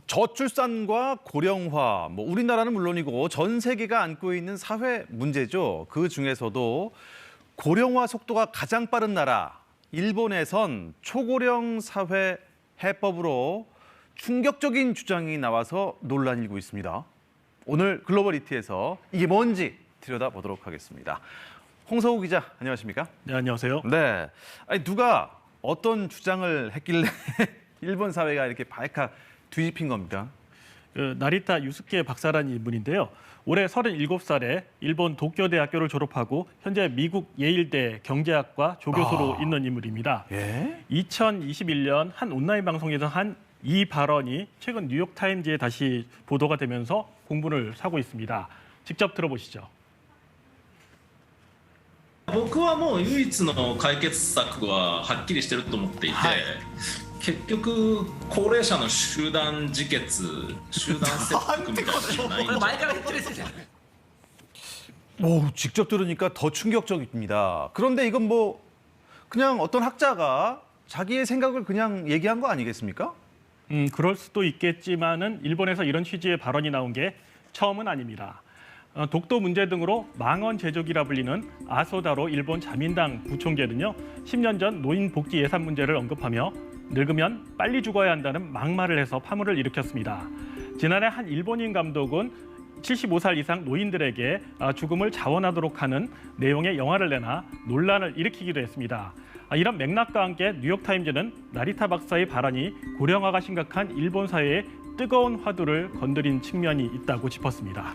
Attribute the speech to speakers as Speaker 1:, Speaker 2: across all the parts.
Speaker 1: 저출산과 고령화, 우리나라는 물론이고 전 세계가 안고 있는 사회 문제죠. 그 중에서도 고령화 속도가 가장 빠른 나라, 일본에선 초고령 사회 해법으로 충격적인 주장이 나와서 논란이 일고 있습니다. 오늘 글로벌 이티에서 이게 뭔지 들여다보도록 하겠습니다. 홍서우 기자, 안녕하십니까?
Speaker 2: 네, 안녕하세요.
Speaker 1: 네, 아니 누가 어떤 주장을 했길래 일본 사회가 이렇게 발칵 뒤집힌 겁니까?
Speaker 2: 나리타 유스케 박사라는 인물인데요. 올해 37살에 일본 도쿄대학교를 졸업하고 현재 미국 예일대 경제학과 조교수로 있는 인물입니다.
Speaker 1: 예?
Speaker 2: 2021년 한 온라인 방송에서 한 이 발언이 최근 뉴욕타임즈에 다시 보도가 되면서 공분을 사고 있습니다. 직접 들어보시죠.
Speaker 3: 僕はもう唯一の解決策ははっきりしてると思っていて、結局高齢者の集団自決、集団切腹みたいなのじゃないんじゃないか。
Speaker 1: 직접 들으니까 더 충격적입니다. 그런데 이건 그냥 어떤 학자가 자기의 생각을 그냥 얘기한 거 아니겠습니까?
Speaker 2: 그럴 수도 있겠지만은 일본에서 이런 취지의 발언이 나온 게 처음은 아닙니다. 독도 문제 등으로 망언 제조기라 불리는 아소다로 일본 자민당 부총재는요, 10년 전 노인 복지 예산 문제를 언급하며 늙으면 빨리 죽어야 한다는 막말을 해서 파문을 일으켰습니다. 지난해 한 일본인 감독은 75살 이상 노인들에게 죽음을 자원하도록 하는 내용의 영화를 내나 논란을 일으키기도 했습니다. 이런 맥락과 함께 뉴욕타임즈는 나리타 박사의 발언이 고령화가 심각한 일본 사회에 뜨거운 화두를 건드린 측면이 있다고 짚었습니다.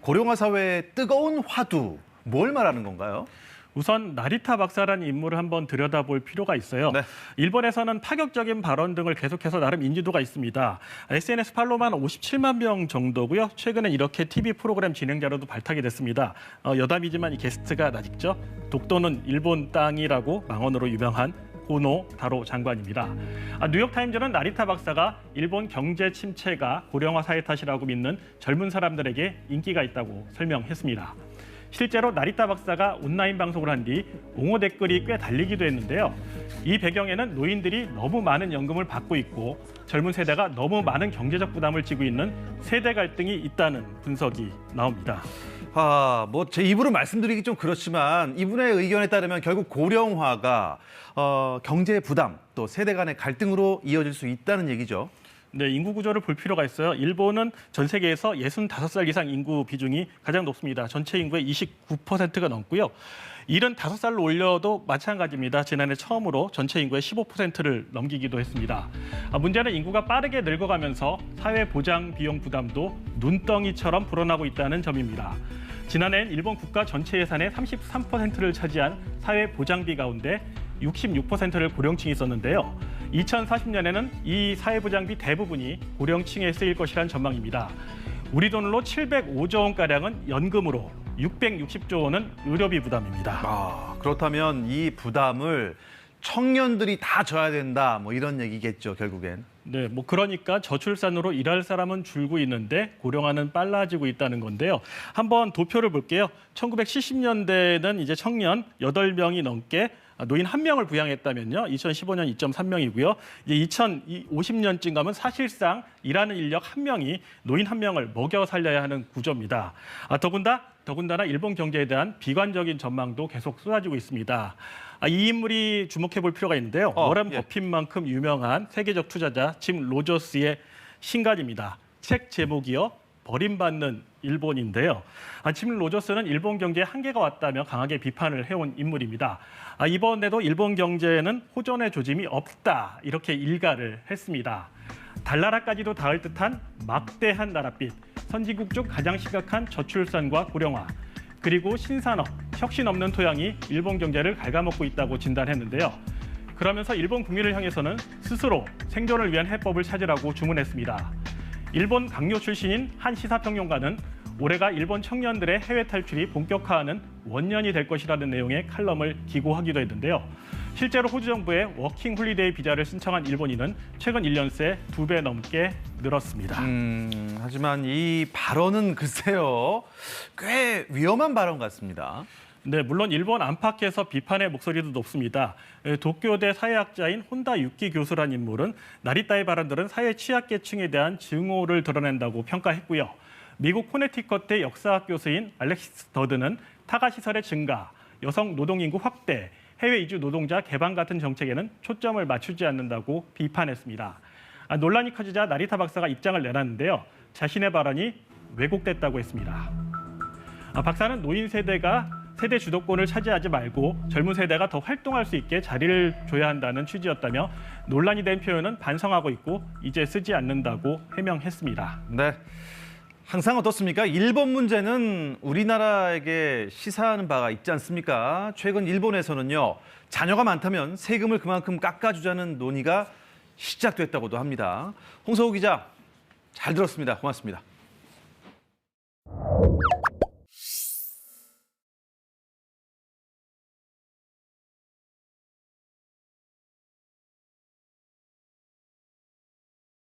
Speaker 1: 고령화 사회의 뜨거운 화두, 뭘 말하는 건가요?
Speaker 2: 우선 나리타 박사라는 인물을 한번 들여다볼 필요가 있어요.
Speaker 1: 네.
Speaker 2: 일본에서는 파격적인 발언 등을 계속해서 나름 인지도가 있습니다. SNS 팔로우만 57만 명 정도고요. 최근에 이렇게 TV 프로그램 진행자로도 발탁이 됐습니다. 여담이지만 이 게스트가 낯익죠. 독도는 일본 땅이라고 망언으로 유명한 고노 다로 장관입니다. 뉴욕타임즈는 나리타 박사가 일본 경제 침체가 고령화 사회 탓이라고 믿는 젊은 사람들에게 인기가 있다고 설명했습니다. 실제로 나리타 박사가 온라인 방송을 한 뒤 옹호 댓글이 꽤 달리기도 했는데요. 이 배경에는 노인들이 너무 많은 연금을 받고 있고 젊은 세대가 너무 많은 경제적 부담을 지고 있는 세대 갈등이 있다는 분석이 나옵니다.
Speaker 1: 제 입으로 말씀드리기 좀 그렇지만 이분의 의견에 따르면 결국 고령화가 경제 부담 또 세대 간의 갈등으로 이어질 수 있다는 얘기죠.
Speaker 2: 네, 인구 구조를 볼 필요가 있어요. 일본은 전 세계에서 65살 이상 인구 비중이 가장 높습니다. 전체 인구의 29%가 넘고요. 75살로 올려도 마찬가지입니다. 지난해 처음으로 전체 인구의 15%를 넘기기도 했습니다. 문제는 인구가 빠르게 늙어가면서 사회 보장 비용 부담도 눈덩이처럼 불어나고 있다는 점입니다. 지난해엔 일본 국가 전체 예산의 33%를 차지한 사회 보장비 가운데 66%를 고령층이 썼는데요. 2040년에는 이 사회보장비 대부분이 고령층에 쓰일 것이란 전망입니다. 우리 돈으로 705조 원가량은 연금으로, 660조 원은 의료비 부담입니다.
Speaker 1: 그렇다면 이 부담을 청년들이 다 져야 된다, 이런 얘기겠죠, 결국엔.
Speaker 2: 네, 그러니까 저출산으로 일할 사람은 줄고 있는데 고령화는 빨라지고 있다는 건데요. 한번 도표를 볼게요. 1970년대는 이제 청년 8명이 넘게 노인 1명을 부양했다면요. 2015년 2.3명이고요. 이제 2050년쯤 가면 사실상 일하는 인력 1명이 노인 1명을 먹여 살려야 하는 구조입니다. 더군다나 일본 경제에 대한 비관적인 전망도 계속 쏟아지고 있습니다. 이 인물이 주목해 볼 필요가 있는데요. 워런 버핏만큼 유명한 세계적 투자자 짐 로저스의 신간입니다. 책 제목이요. 버림받는 일본인데요. 짐 로저스는 일본 경제에 한계가 왔다며 강하게 비판을 해온 인물입니다. 이번에도 일본 경제에는 호전의 조짐이 없다, 이렇게 일가를 했습니다. 달나라까지도 닿을 듯한 막대한 나랏빛, 선진국 중 가장 심각한 저출산과 고령화, 그리고 신산업, 혁신 없는 토양이 일본 경제를 갉아먹고 있다고 진단했는데요. 그러면서 일본 국민을 향해서는 스스로 생존을 위한 해법을 찾으라고 주문했습니다. 일본 강요 출신인 한 시사평론가는 올해가 일본 청년들의 해외 탈출이 본격화하는 원년이 될 것이라는 내용의 칼럼을 기고하기도 했는데요. 실제로 호주 정부의 워킹 홀리데이 비자를 신청한 일본인은 최근 1년 새 2배 넘게 늘었습니다.
Speaker 1: 하지만 이 발언은 글쎄요, 꽤 위험한 발언 같습니다.
Speaker 2: 네, 물론 일본 안팎에서 비판의 목소리도 높습니다. 도쿄대 사회학자인 혼다 유키 교수란 인물은 나리타의 발언들은 사회 취약계층에 대한 증오를 드러낸다고 평가했고요. 미국 코네티컷대 역사학 교수인 알렉시스 더드는 타가 시설의 증가, 여성 노동 인구 확대, 해외 이주 노동자 개방 같은 정책에는 초점을 맞추지 않는다고 비판했습니다. 논란이 커지자 나리타 박사가 입장을 내놨는데요. 자신의 발언이 왜곡됐다고 했습니다. 박사는 노인 세대가 세대 주도권을 차지하지 말고 젊은 세대가 더 활동할 수 있게 자리를 줘야 한다는 취지였다며 논란이 된 표현은 반성하고 있고 이제 쓰지 않는다고 해명했습니다.
Speaker 1: 네. 항상 어떻습니까? 일본 문제는 우리나라에게 시사하는 바가 있지 않습니까? 최근 일본에서는요, 자녀가 많다면 세금을 그만큼 깎아주자는 논의가 시작됐다고도 합니다. 홍서우 기자, 잘 들었습니다. 고맙습니다.